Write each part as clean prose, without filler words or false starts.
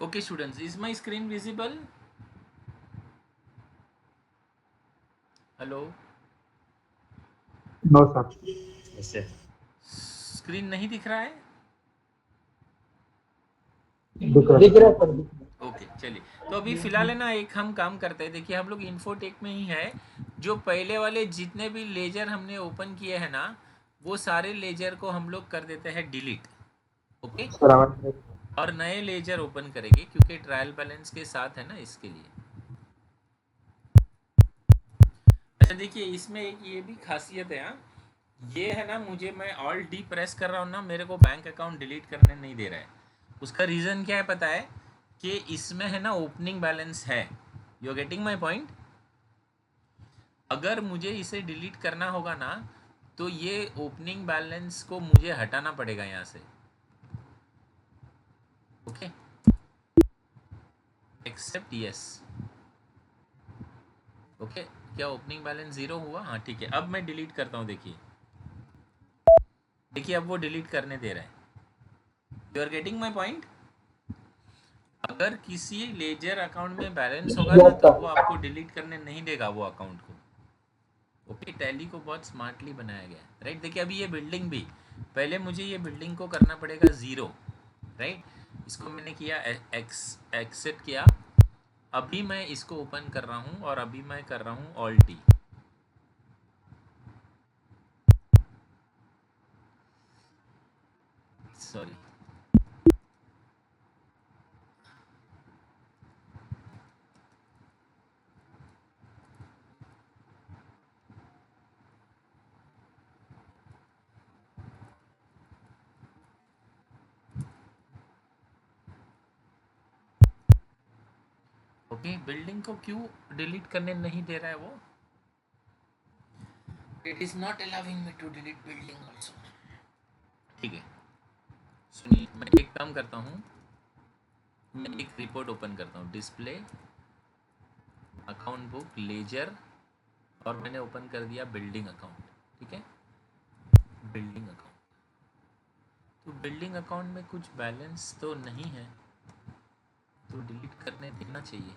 Okay students, is my screen visible? Hello? No sir. ऐसे screen नहीं दिख रहा है? दिख रहा है सर। ओके चलिए, तो अभी फिलहाल है ना एक हम काम करते हैं। देखिए हम लोग इन्फोटेक में ही है। जो पहले वाले जितने भी लेजर हमने ओपन किए हैं ना, वो सारे लेजर को हम लोग कर देते हैं डिलीट। ओके, सर आवाज और नए लेजर ओपन करेंगे क्योंकि ट्रायल बैलेंस के साथ है ना, इसके लिए। अच्छा देखिए, इसमें एक ये भी खासियत है। हाँ, ये है ना, मुझे मैं ऑल डी प्रेस कर रहा हूँ ना, मेरे को बैंक अकाउंट डिलीट करने नहीं दे रहा है। उसका रीज़न क्या है पता है? कि इसमें है ना ओपनिंग बैलेंस है। You getting my point? अगर मुझे इसे डिलीट करना होगा ना, तो ये ओपनिंग बैलेंस को मुझे हटाना पड़ेगा यहाँ से। Okay, accept yes. ओके, क्या ओपनिंग बैलेंस ज़ीरो हुआ? हाँ ठीक है, अब मैं डिलीट करता हूँ। देखिए देखिए, अब वो डिलीट करने दे रहा है। You are getting my point? अगर किसी लेजर अकाउंट में बैलेंस होगा ना, यस तो सर। वो आपको डिलीट करने नहीं देगा वो अकाउंट को। ओके, टैली को बहुत स्मार्टली बनाया गया है, राइट। देखिए अभी ये बिल्डिंग भी, पहले मुझे ये बिल्डिंग को करना पड़ेगा ज़ीरो, राइट। इसको मैंने किया, एक्सेप्ट किया। अभी मैं इसको ओपन कर रहा हूँ और अभी मैं कर रहा हूँ alt. Sorry, okay. Building को क्यों डिलीट करने नहीं दे रहा है वो? It is not allowing me to delete building also. ठीक है, सुनिए, मैं एक काम करता हूँ, मैं एक रिपोर्ट ओपन करता हूँ, डिस्प्ले अकाउंट बुक लेजर, और मैंने ओपन कर दिया बिल्डिंग अकाउंट। ठीक है, बिल्डिंग अकाउंट। तो बिल्डिंग अकाउंट में कुछ बैलेंस तो नहीं है, तो डिलीट करने देना चाहिए।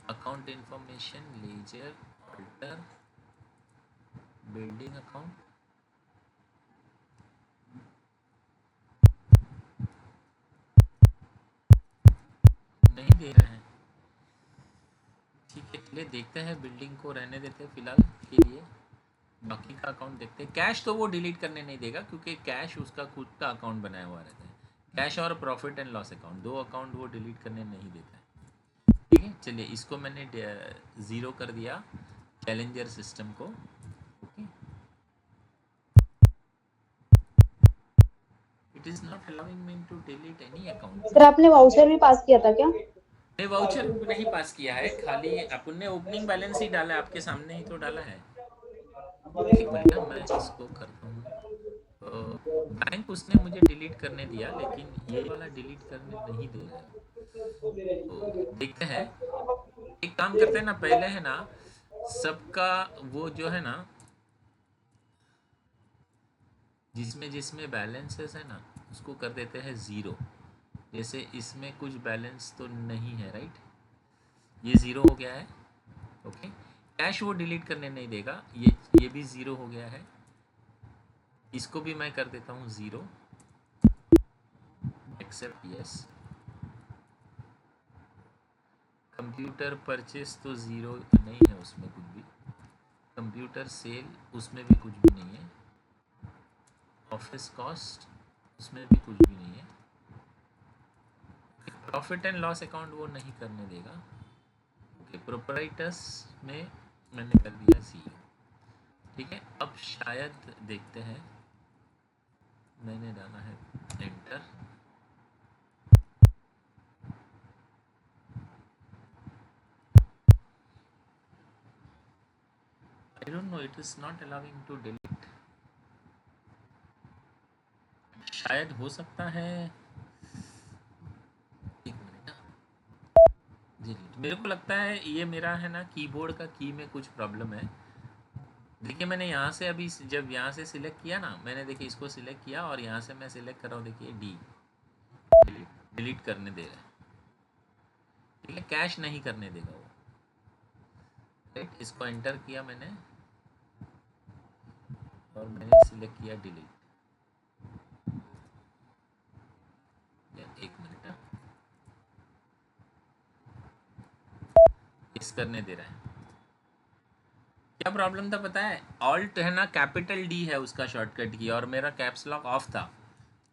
Account information, ledger, alter, building account. नहीं दे रहे हैं। ठीक है, चलिए देखते हैं, बिल्डिंग को रहने देते हैं फिलहाल के लिए। बाकी का अकाउंट देखते हैं। कैश तो वो डिलीट करने नहीं देगा क्योंकि कैश उसका खुद का अकाउंट बनाया हुआ रहता है। कैश और प्रॉफिट एंड लॉस अकाउंट, दो अकाउंट वो डिलीट करने नहीं देता है। ठीक है, चलिए इसको मैंने ज़ीरो कर दिया, चैलेंजर सिस्टम को। Okay, it is not allowing me to delete any account. Sir आपने वाउचर भी पास किया था क्या? नहीं, वाउचर नहीं पास किया है, खाली अपन ने ओपनिंग बैलेंस ही डाला है, आपके सामने ही तो डाला है। एक मिनट ना, मैं इसको करता हूँ। बैंक उसने मुझे डिलीट करने दिया, लेकिन ये वाला डिलीट करने नहीं दे रहा है। तो देखते हैं, एक काम करते हैं ना, पहले है ना सबका वो जो है ना, जिसमें जिसमें बैलेंसेस है ना, उसको कर देते हैं ज़ीरो। जैसे इसमें कुछ बैलेंस तो नहीं है, राइट, ये ज़ीरो हो गया है। ओके, कैश वो डिलीट करने नहीं देगा, ये भी ज़ीरो हो गया है। इसको भी मैं कर देता हूँ zero, accept yes. Computer purchase तो ज़ीरो नहीं है, उसमें कुछ भी। कंप्यूटर सेल, उसमें भी कुछ भी नहीं है। ऑफिस कॉस्ट, उसमें भी कुछ भी नहीं है। प्रॉफिट एंड लॉस अकाउंट वो नहीं करने देगा। ओके, प्रोपराइटर्स में मैंने कर दिया ज़ीरो। ठीक है, अब शायद देखते हैं, मैंने डाला है enter. I don't know, it is not allowing to delete. शायद हो सकता है, एक मिनट, डिलीट। मेरे को लगता है ये मेरा है ना कीबोर्ड का की में कुछ प्रॉब्लम है। देखिए मैंने यहाँ से अभी जब यहाँ से सिलेक्ट किया ना, मैंने देखिए इसको सिलेक्ट किया और यहाँ से मैं सिलेक्ट कर रहा हूँ, देखिए डी। डिलीट करने दे रहा है, ठीक है, कैश नहीं करने देगा वो, राइट। इसको एंटर किया मैंने और मैंने सिलेक्ट किया डिलीट। एक मिनट, इस करने दे रहा है। क्या प्रॉब्लम था पता है, ऑल्ट है ना कैपिटल डी है उसका शॉर्टकट की, और मेरा कैप्स लॉक ऑफ था,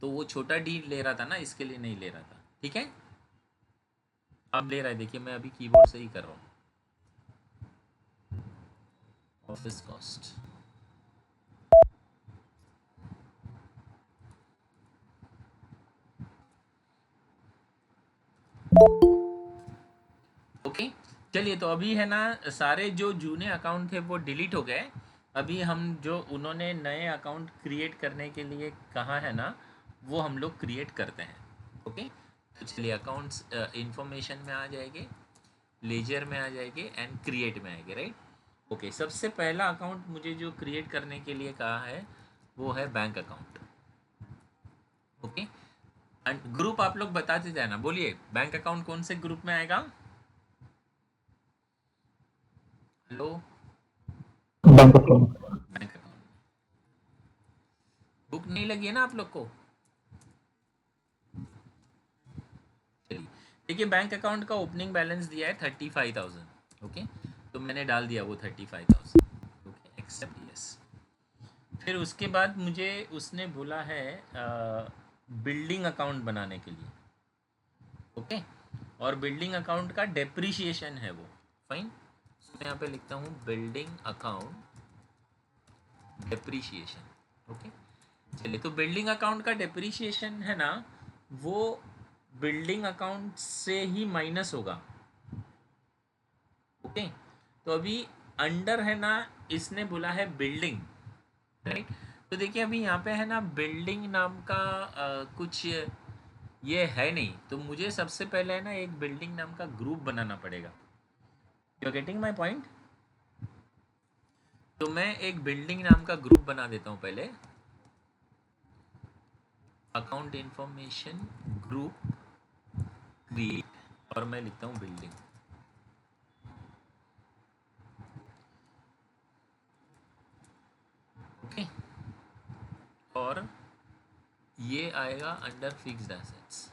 तो वो छोटा डी ले रहा था ना, इसके लिए नहीं ले रहा था, ठीक है। अब ले रहा है, देखिए मैं अभी कीबोर्ड से ही कर रहा हूँ। Office cost, okay. चलिए, तो अभी है ना सारे जो जूने अकाउंट थे वो डिलीट हो गए। अभी हम जो उन्होंने नए अकाउंट क्रिएट करने के लिए कहा है ना, वो हम लोग क्रिएट करते हैं, ओके। तो चलिए, अकाउंट्स इंफॉर्मेशन में आ जाएंगे, लेजर में आ जाएंगे एंड क्रिएट में आएंगे, राइट। ओके, सबसे पहला अकाउंट मुझे जो क्रिएट करने के लिए कहा है वो है bank account, okay. And group आप लोग बताते जाना, बोलिए बैंक अकाउंट कौन से ग्रुप में आएगा। Hello, bank account. Bank account book नहीं लगी है ना आप लोग को। चलिए, देखिए बैंक अकाउंट का ओपनिंग बैलेंस दिया है 35,000, ओके। तो मैंने डाल दिया वो 35,000, ओके, एक्सेप्ट यस। फिर उसके बाद मुझे उसने बोला है बिल्डिंग अकाउंट बनाने के लिए, ओके। और बिल्डिंग अकाउंट का डेप्रिशिएशन है वो, फाइन। मैं यहाँ पे लिखता हूँ बिल्डिंग अकाउंट डेप्रिशिएशन, ओके। चलिए, तो बिल्डिंग अकाउंट का डेप्रिशिएशन है ना, वो बिल्डिंग अकाउंट से ही माइनस होगा, ओके। तो अभी अंडर है ना, इसने बोला है बिल्डिंग, राइट। तो देखिए अभी यहाँ पे है ना बिल्डिंग नाम का कुछ ये है नहीं, तो मुझे सबसे पहले है ना एक बिल्डिंग नाम का ग्रुप बनाना पड़ेगा। You are getting my point. तो मैं एक बिल्डिंग नाम का ग्रुप बना देता हूँ पहले, अकाउंट इंफॉर्मेशन ग्रुप क्रिएट, और मैं लिखता हूँ बिल्डिंग, ओके। और ये आएगा अंडर फिक्स्ड एसेट्स,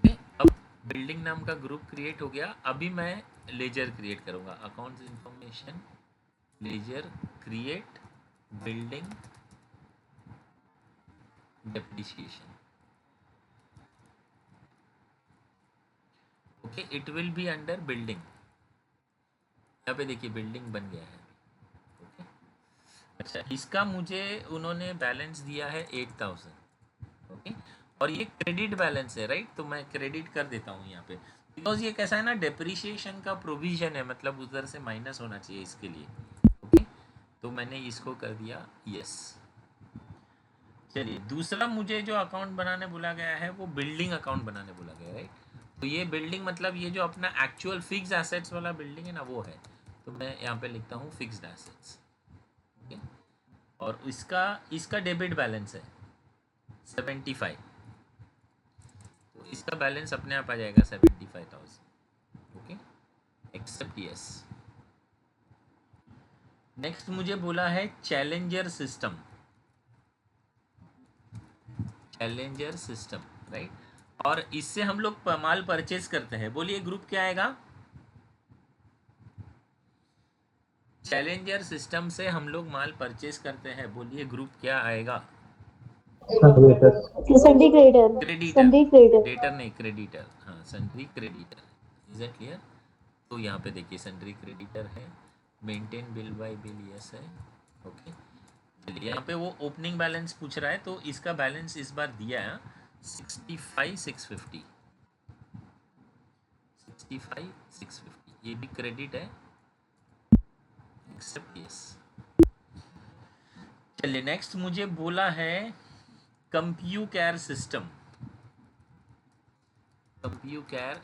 ओके। अब बिल्डिंग नाम का ग्रुप क्रिएट हो गया, अभी मैं लेजर क्रिएट करूंगा, accounts information ledger create building depreciation, okay. It will be under building, यहाँ पे देखिए बिल्डिंग बन गया है, ओके। अच्छा, इसका मुझे उन्होंने बैलेंस दिया है 8,000, ओके। और ये क्रेडिट बैलेंस है, राइट। तो मैं क्रेडिट कर देता हूँ यहाँ पे, बिकॉज ये कैसा है ना, डेप्रिसिएशन का प्रोविजन है, मतलब उधर से माइनस होना चाहिए इसके लिए, ओके। तो मैंने इसको कर दिया यस। चलिए, दूसरा मुझे जो अकाउंट बनाने बोला गया है वो बिल्डिंग अकाउंट बनाने बोला गया है, राइट। तो ये बिल्डिंग मतलब ये जो अपना एक्चुअल फिक्स्ड एसेट्स वाला बिल्डिंग है ना, वो है। तो मैं यहाँ पे लिखता हूँ फिक्स्ड एसेट्स, ओके। और इसका इसका डेबिट बैलेंस है 75, तो इसका बैलेंस अपने आप आ जाएगा 75,000, ओके, एक्सेप्ट यस। नेक्स्ट मुझे बोला है challenger system, challenger system, right. और इससे हम लोग माल परचेज करते हैं, बोलिए ग्रुप क्या आएगा। चैलेंजर सिस्टम से हम लोग माल परचेज करते हैं, बोलिए ग्रुप क्या आएगा। सन्डी क्रेडिटर, क्रेडिटर, सन्डी क्रेडिटर। डेटर नहीं क्रेडिटर, हाँ sundry creditor, is it clear. तो यहाँ पे देखिए सन्ड्री क्रेडिटर है, maintain bill bye bill yes है, ओके। चलिए, यहाँ पे वो ओपनिंग बैलेंस पूछ रहा है, तो इसका बैलेंस इस बार दिया है 65,650, 65,650, ये भी क्रेडिट है, एक्सेप्ट यस। चलिए नेक्स्ट मुझे बोला है कंप्यू care system. कंप्यू care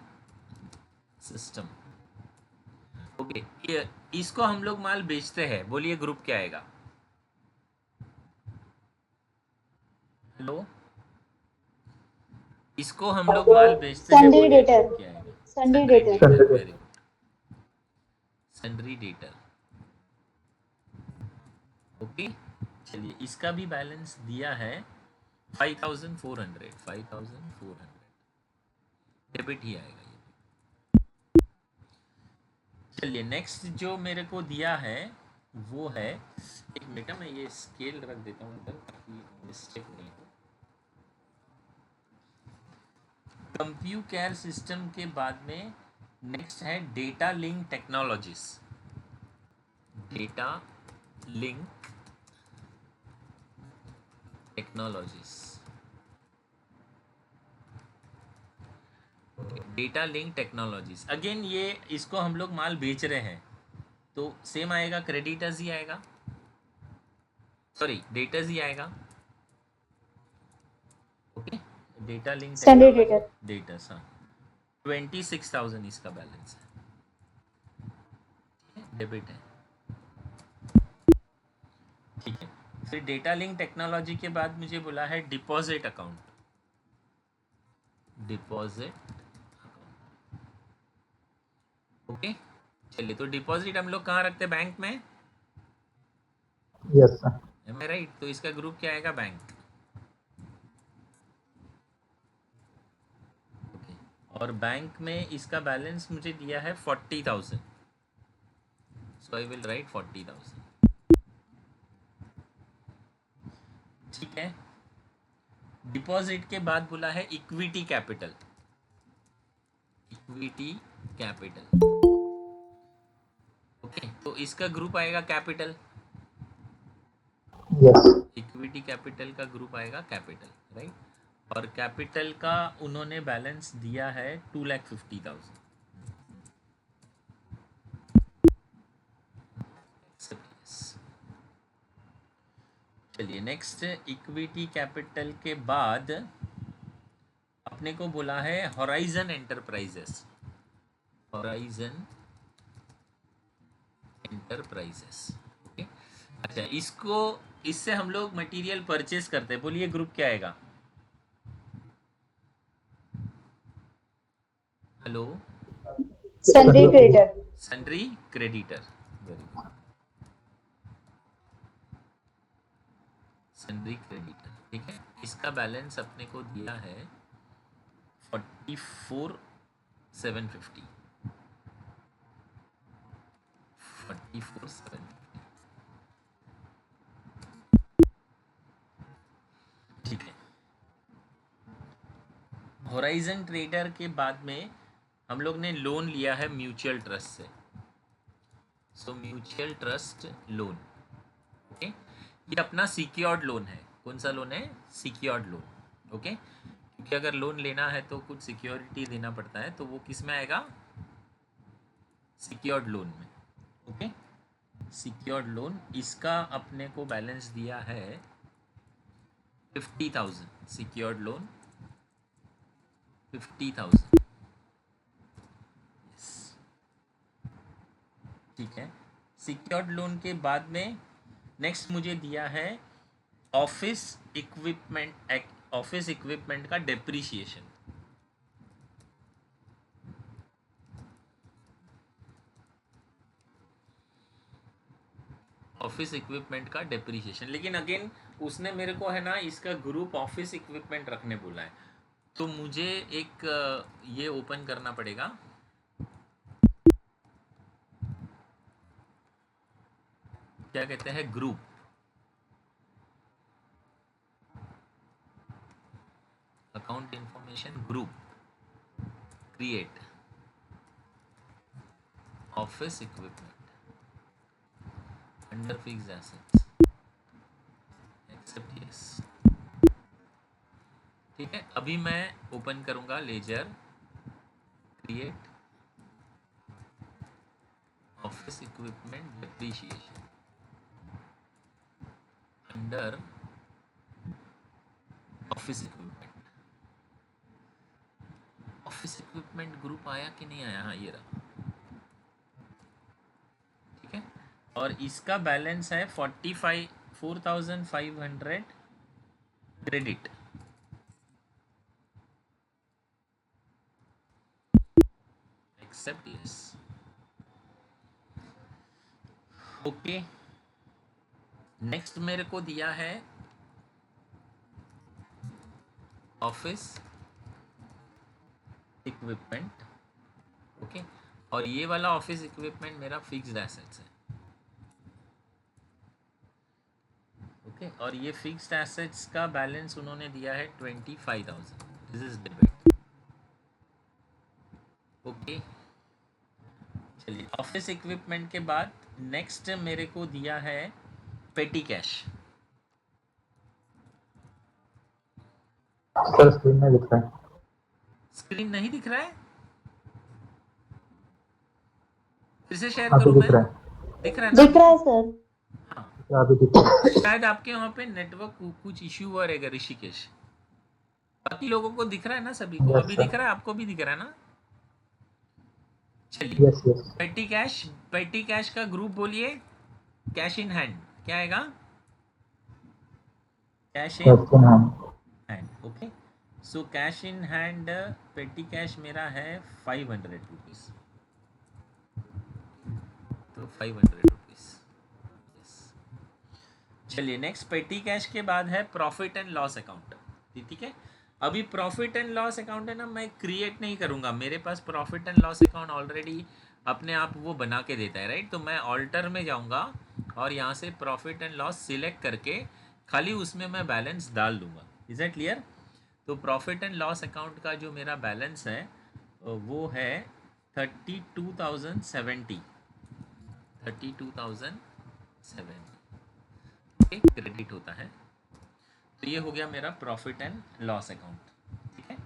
system, okay. इसको हम लोग माल बेचते हैं, बोलिए ग्रुप क्या आएगा? हेलो, इसको हम लोग माल बेचते हैं, सन्डरी बोलिए डेटर, ग्रुप क्या आएगा? Sundry sundry debtor. Debtor, very good, sundry debtor, okay. चलिए इसका भी बैलेंस दिया है 5400, 5400 डेबिट ही आएगा ये। चलिए नेक्स्ट जो मेरे को दिया है वो है, एक मिनट मैं ये स्केल रख देता हूँ इधर ताकि मिस्टेक नहीं हो। कंप्यू केयर सिस्टम के बाद में नेक्स्ट है data link technologies. Data link technologies, data link technologies. Again ये इसको हम लोग माल बेच रहे हैं तो सेम आएगा, क्रेडिटर्स ही आएगा, सॉरी डेटर्स ही आएगा, okay. Data link sundry technology debtor. Debtors, हाँ। 26,000 इसका बैलेंस है, डेबिट है, ठीक है। फिर डेटा लिंक टेक्नोलॉजी के बाद मुझे बोला है deposit account. Deposit account, okay. चलिए तो डिपॉजिट हम लोग कहाँ रखते हैं? बैंक में, Yes, sir. एम आई राइट? तो इसका ग्रुप क्या आएगा? Bank, okay. और बैंक में इसका बैलेंस मुझे दिया है 40,000, सो आई विल राइट 40,000, ठीक है। डिपॉजिट के बाद बोला है equity capital. Equity capital, okay. तो इसका ग्रुप आएगा कैपिटल। Yes. इक्विटी कैपिटल का ग्रुप आएगा कैपिटल, राइट। और कैपिटल का उन्होंने बैलेंस दिया है 2,50,000। चलिए नेक्स्ट, इक्विटी कैपिटल के बाद अपने को बोला है horizon enterprises. Horizon enterprises, okay. अच्छा, इसको, इससे हम लोग मटेरियल परचेस करते हैं, बोलिए ग्रुप क्या आएगा? Hello, sundry creditor. Sundry creditor, very good, sundry creditor, ठीक है। इसका बैलेंस अपने को दिया है 44,750, 44,750, ठीक है। होराइजन ट्रेडर के बाद में हम लोग ने लोन लिया है म्यूचुअल ट्रस्ट से, so mutual trust loan, okay. ये अपना सिक्योर्ड लोन है। कौन सा लोन है? Secured loan, okay. क्योंकि अगर लोन लेना है तो कुछ सिक्योरिटी देना पड़ता है, तो वो किस में आएगा? सिक्योर्ड लोन में, ओके। सिक्योर्ड लोन, इसका अपने को बैलेंस दिया है 50,000, सिक्योर्ड लोन 50,000, ठीक है। सिक्योर्ड लोन के बाद में नेक्स्ट मुझे दिया है ऑफिस इक्विपमेंट, ऑफिस इक्विपमेंट का डेप्रिसिएशन। ऑफिस इक्विपमेंट का डेप्रिसिएशन, लेकिन अगेन उसने मेरे को है ना इसका ग्रुप ऑफिस इक्विपमेंट रखने बोला है, तो मुझे एक ये ओपन करना पड़ेगा, क्या कहते हैं, group, account information group, create office equipment under fixed assets, accept yes, ठीक है। अभी मैं ओपन करूंगा ledger, create office equipment depreciation under office equipment. Office equipment group आया कि नहीं आया? हाँ, ये रहा। ठीक है, और इसका बैलेंस है 45,500 credit. Accept yes. Okay, next मेरे को दिया है ऑफिस इक्विपमेंट। ओके, और ये वाला ऑफिस इक्विपमेंट मेरा फिक्स्ड एसेट्स है। ओके, और ये फिक्स्ड एसेट्स का बैलेंस उन्होंने दिया है 25,000। This is debit. ओके, चलिए, ऑफिस इक्विपमेंट के बाद नेक्स्ट मेरे को दिया है पेटी कैश। सर स्क्रीन में दिख रहा है। स्क्रीन नहीं दिख रहा है? फिर से शेयर अभी करूं दिख मैं? रहा है। दिख रहा है ना? दिख रहा है सर। हाँ, अभी दिख रहा है। शायद आपके वहाँ पे नेटवर्क कुछ इश्यू हुआ रहेगा ऋषिकेश। बाकी लोगों को दिख रहा है ना? सभी को यस अभी सर। दिख रहा है? आपको भी दिख रहा है ना? चलिए, यस यस। पेटी कैश का ग्रुप बोलिए। कैश इन हैंड क्या आएगा? Cash in cash in hand. Okay, so cash in hand पेटी कैश मेरा है 500 रुपीज। तो 500 रुपीज। चलिए, नेक्स्ट पेटी कैश के बाद है प्रॉफिट एंड लॉस अकाउंट। ठीक है, अभी प्रॉफिट एंड लॉस अकाउंट है ना, मैं क्रिएट नहीं करूंगा, मेरे पास profit and loss account already अपने आप वो बना के देता है, राइट? तो मैं ऑल्टर में जाऊंगा और यहाँ से प्रॉफिट एंड लॉस सिलेक्ट करके खाली उसमें मैं बैलेंस डाल दूंगा। Is that clear? तो प्रॉफिट एंड लॉस अकाउंट का जो मेरा बैलेंस है वो है 32,070। 32,070 क्रेडिट होता है। तो ये हो गया मेरा प्रॉफिट एंड लॉस अकाउंट। ठीक है,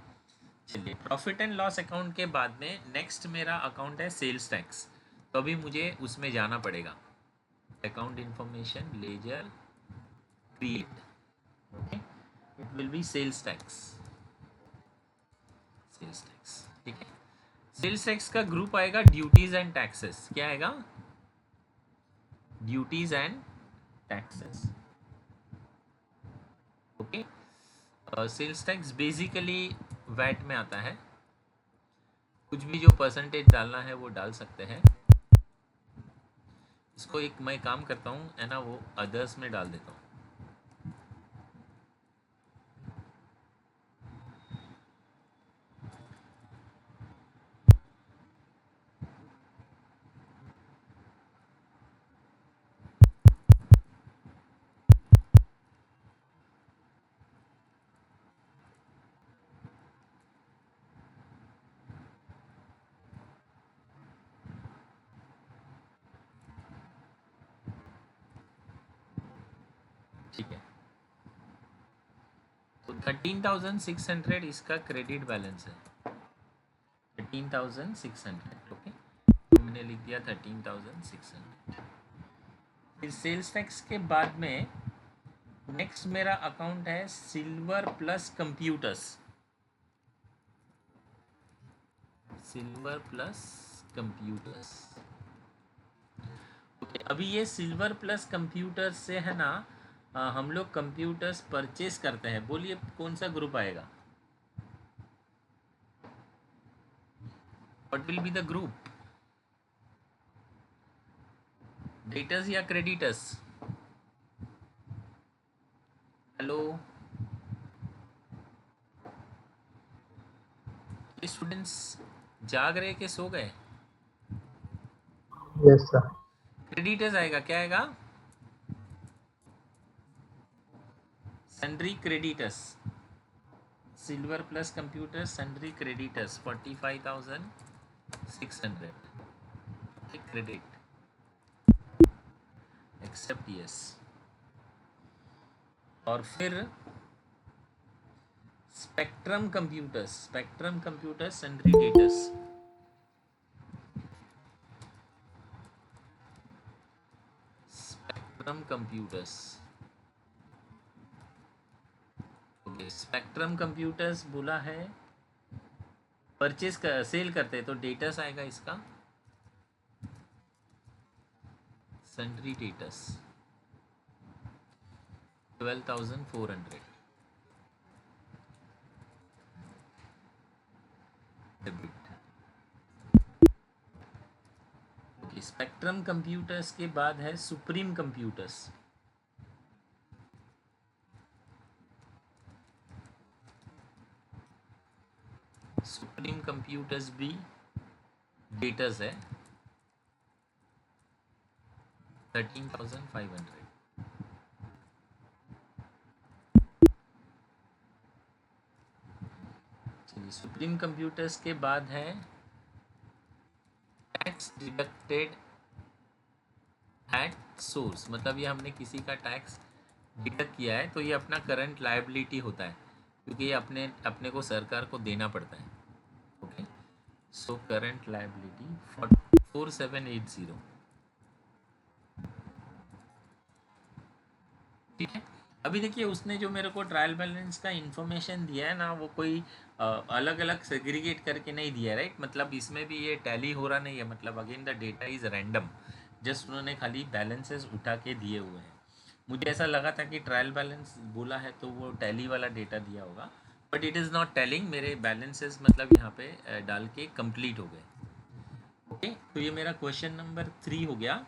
चलिए, प्रॉफिट एंड लॉस अकाउंट के बाद में नेक्स्ट मेरा अकाउंट है सेल्स टैक्स। तो अभी मुझे उसमें जाना पड़ेगा। Account information, ledger, create. Okay, it will be sales tax. Sales tax, ठीक है। सेल्स टैक्स का ग्रुप आएगा ड्यूटीज एंड टैक्सेस। क्या आएगा? Duties and taxes. Okay, sales tax basically VAT में आता है। कुछ भी जो परसेंटेज डालना है वो डाल सकते हैं। इसको एक मैं काम करता हूँ है ना, वो अदर्स में डाल देता हूँ। ठीक है, तो 13,600 इसका क्रेडिट बैलेंस है। 13,600। ओके, तो मैंने लिख दिया 13,600। फिर सेल्स टैक्स के बाद में नेक्स्ट मेरा अकाउंट है silver plus computers. Silver plus computers. Okay, अभी ये सिल्वर प्लस कंप्यूटर्स से है ना, हम लोग कंप्यूटर्स परचेस करते हैं। बोलिए कौन सा ग्रुप आएगा? What will be the group? Debtors या क्रेडिटर्स? हेलो स्टूडेंट्स, जाग रहे के सो गए? Yes sir. क्रेडिटर्स आएगा। क्या आएगा? Sundry creditors. Silver plus computer sundry creditors 45,600 credit. Accept yes. और फिर spectrum computers sundry debtors. Spectrum computers spectrum computers बोला है परचेज कर सेल करते हैं, तो डेटस आएगा इसका sundry debtors 12,400 debit. Okay, spectrum computers के बाद है सुप्रीम कंप्यूटर्स। सुप्रीम कंप्यूटर्स भी डेटस है 13,500। चलिए, सुप्रीम कंप्यूटर्स के बाद है टैक्स डिडक्टेड एट सोर्स, मतलब ये हमने किसी का टैक्स डिडक्ट किया है तो ये अपना करंट लायबिलिटी होता है, क्योंकि ये अपने को सरकार को देना पड़ता है। Okay, so current liability 4780। ठीक है, अभी देखिए उसने जो मेरे को ट्रायल बैलेंस का इंफॉर्मेशन दिया है ना, वो कोई अलग अलग सेग्रीगेट करके नहीं दिया, राइट। मतलब इसमें भी ये टैली हो रहा नहीं है, मतलब again the data is random, just उन्होंने खाली बैलेंसेस उठा के दिए हुए हैं। मुझे ऐसा लगा था कि ट्रायल बैलेंस बोला है तो वो टैली वाला डेटा दिया होगा, but it is not telling. मेरे बैलेंसेस मतलब यहाँ पे डाल के कंप्लीट हो गए। ओके, तो ये मेरा क्वेश्चन नंबर 3 हो गया।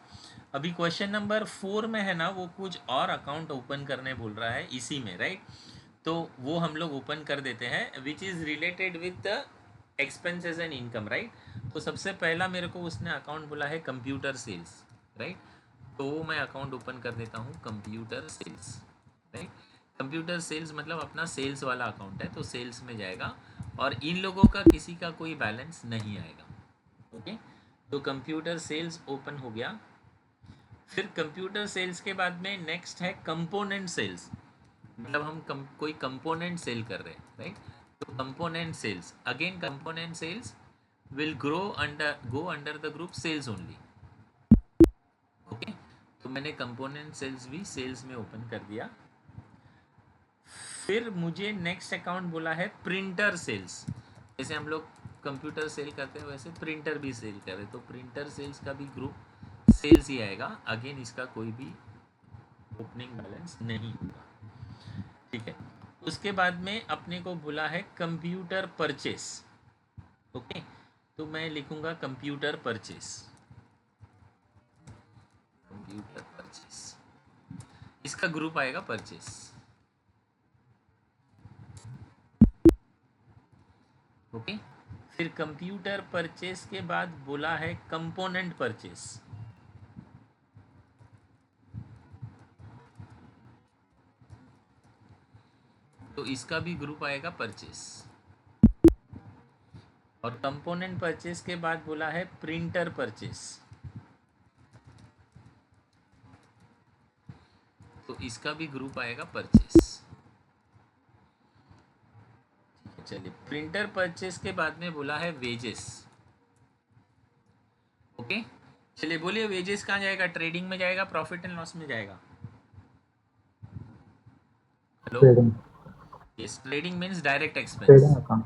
अभी क्वेश्चन नंबर 4 में है ना, वो कुछ और अकाउंट ओपन करने बोल रहा है इसी में, राइट। तो वो हम लोग ओपन कर देते हैं, which is related with the expenses and income, right. तो सबसे पहला मेरे को उसने अकाउंट बोला है कंप्यूटर सेल्स, राइट। तो मैं अकाउंट ओपन कर देता हूँ computer sales, right. Computer sales मतलब अपना सेल्स वाला अकाउंट है, तो सेल्स में जाएगा और इन लोगों का किसी का कोई बैलेंस नहीं आएगा। ओके, तो कंप्यूटर सेल्स ओपन हो गया। फिर कंप्यूटर सेल्स के बाद में नेक्स्ट है कंपोनेंट सेल्स, मतलब हम कोई कंपोनेंट सेल कर रहे हैं, राइट। तो component sales, again component sales will go under the group sales only. Okay, तो मैंने कंपोनेंट सेल्स भी सेल्स में ओपन कर दिया। फिर मुझे नेक्स्ट अकाउंट बोला है प्रिंटर सेल्स। जैसे हम लोग कंप्यूटर सेल करते हैं वैसे प्रिंटर भी सेल कर रहे, तो प्रिंटर सेल्स का भी ग्रुप सेल्स ही आएगा। अगेन इसका कोई भी ओपनिंग बैलेंस नहीं होगा। ठीक है, उसके बाद में अपने को बोला है कंप्यूटर परचेस। ओके, तो मैं लिखूंगा कंप्यूटर परचेस, कंप्यूटर परचेस, इसका ग्रुप आएगा परचेस। ओके, फिर कंप्यूटर परचेस के बाद बोला है कंपोनेंट परचेस। तो इसका भी ग्रुप आएगा परचेस। और कंपोनेंट परचेस के बाद बोला है प्रिंटर परचेस, तो इसका भी ग्रुप आएगा परचेस। चलिए, प्रिंटर परचेस के बाद में बोला है वेजेस। ओके, चलिए बोलिए वेजेस कहाँ जाएगा, ट्रेडिंग में जाएगा, प्रॉफिट एंड लॉस में जाएगा? Hello, trading, yes, trading means direct expense, trading account,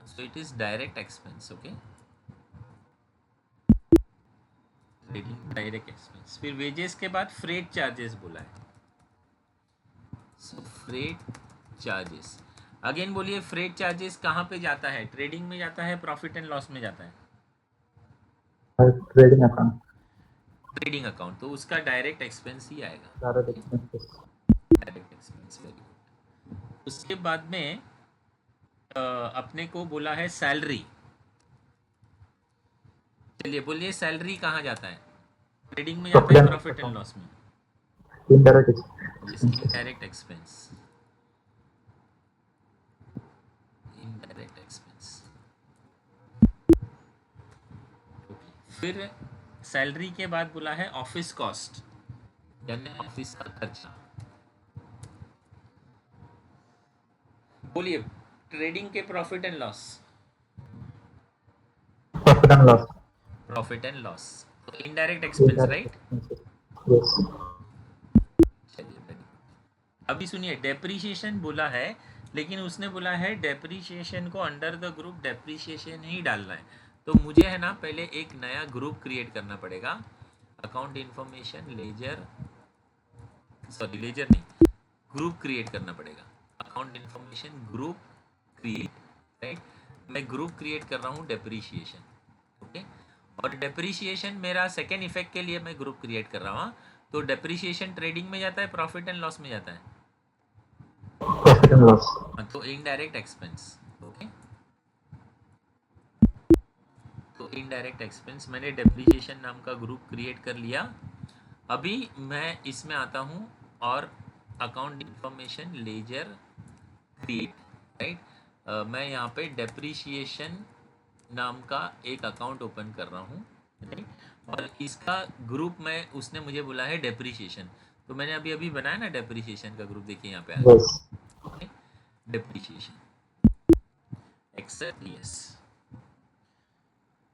so it is direct expense. Okay, trading direct expense. फिर वेजेस के बाद फ्रेट चार्जेस बोला है, सो फ्रेट चार्जेस। अगेन बोलिए फ्रेट चार्जेस कहाँ पे जाता है, ट्रेडिंग में जाता है, प्रॉफिट एंड लॉस में जाता है? ट्रेडिंग अकाउंट, ट्रेडिंग अकाउंट, तो उसका डायरेक्ट एक्सपेंस ही आएगा, direct expenses, direct expense. Very good. उसके बाद में अपने को बोला है सैलरी। चलिए बोलिए सैलरी कहाँ जाता है, ट्रेडिंग में जाता है, प्रॉफिट एंड लॉस में? Indirect yes, expenses, indirect expense, indirect expense. फिर सैलरी के बाद बोला है ऑफिस कॉस्ट, यानी ऑफिस का खर्चा। बोलिए ट्रेडिंग के profit and loss, profit and loss, profit and loss, तो indirect expense, indirect right. Expenses, yes. चलिए, अभी सुनिए डेप्रिसिएशन बोला है लेकिन उसने बोला है डेप्रिसिएशन को अंडर द ग्रुप डेप्रिसिएशन ही डालना है। तो मुझे है ना पहले एक नया ग्रुप क्रिएट करना पड़ेगा, account information ledger, sorry ledger नहीं, ग्रुप क्रिएट करना पड़ेगा, account information group create, right. मैं ग्रुप क्रिएट कर रहा हूँ डेप्रिसिएशन, ओके। और डेप्रिसिएशन मेरा सेकेंड इफेक्ट के लिए मैं ग्रुप क्रिएट कर रहा हूँ। तो डेप्रिसिएशन ट्रेडिंग में जाता है, प्रॉफिट एंड लॉस में जाता है, प्रॉफिट एंड लॉस। तो इनडायरेक्ट एक्सपेंस, ओके। तो इनडायरेक्ट एक्सपेंस मैंने डेप्रिसिएशन नाम का ग्रुप क्रिएट कर लिया। अभी मैं इसमें आता हूँ और account information laser create, right. मैं यहाँ पे डेप्रिसिएशन नाम का एक अकाउंट ओपन कर रहा हूँ, राइट। और इसका ग्रुप में उसने मुझे बोला है डेप्रिसिएशन, तो मैंने अभी अभी बनाया ना डेप्रिसिएशन का ग्रुप, देखिए यहाँ पे आ गया डेप्रिसिएशन, एक्सेप्ट यस,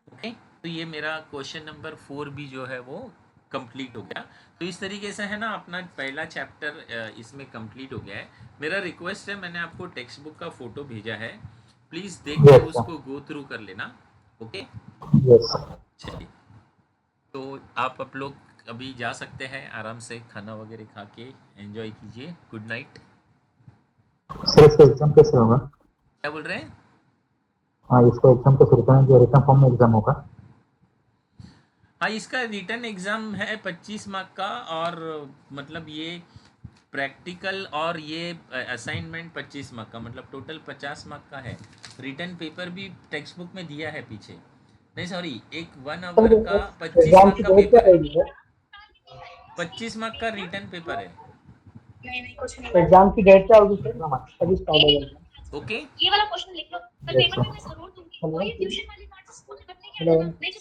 ओके। तो ये मेरा क्वेश्चन नंबर 4 भी जो है वो कंप्लीट हो गया। तो इस तरीके से है ना अपना पहला चैप्टर इसमें कंप्लीट हो गया है। मेरा रिक्वेस्ट है, मैंने आपको टेक्स्ट बुक का फोटो भेजा है, प्लीज देख के उसको गो थ्रू कर लेना, ओके। चलिए, तो आप लोग अभी जा सकते हैं, आराम से खाना वगैरह खा के एंजॉय कीजिए। Good night. सर इसका एग्जाम कैसे होगा? क्या बोल रहे हैं? हाँ, इसका एग्जाम कैसे होता है? जो रिटर्न फॉर्म में एग्जाम होगा? हाँ, इसका रिटर्न एग्ज़ाम है 25 मार्क का, और मतलब ये प्रैक्टिकल और ये असाइनमेंट 25 मार्क का, मतलब टोटल 50 मार्क का है। रिटर्न पेपर भी टेक्स्ट बुक में दिया है पीछे, नहीं सॉरी, एक 1 आवर का 25 मार्क का पेपर है, 25 मार्क का रिटर्न पेपर है। एग्जाम की डेट क्या होगी सर? अभी स्टार्ट हो गया। ओके, ये वाला क्वेश्चन लिख लो, कल पेपर में मैं जरूर दूंगी। हेलो। वो ये ट्यूशन वाली बात स्कूल में करने के हेलो। लिए ना, नहीं जो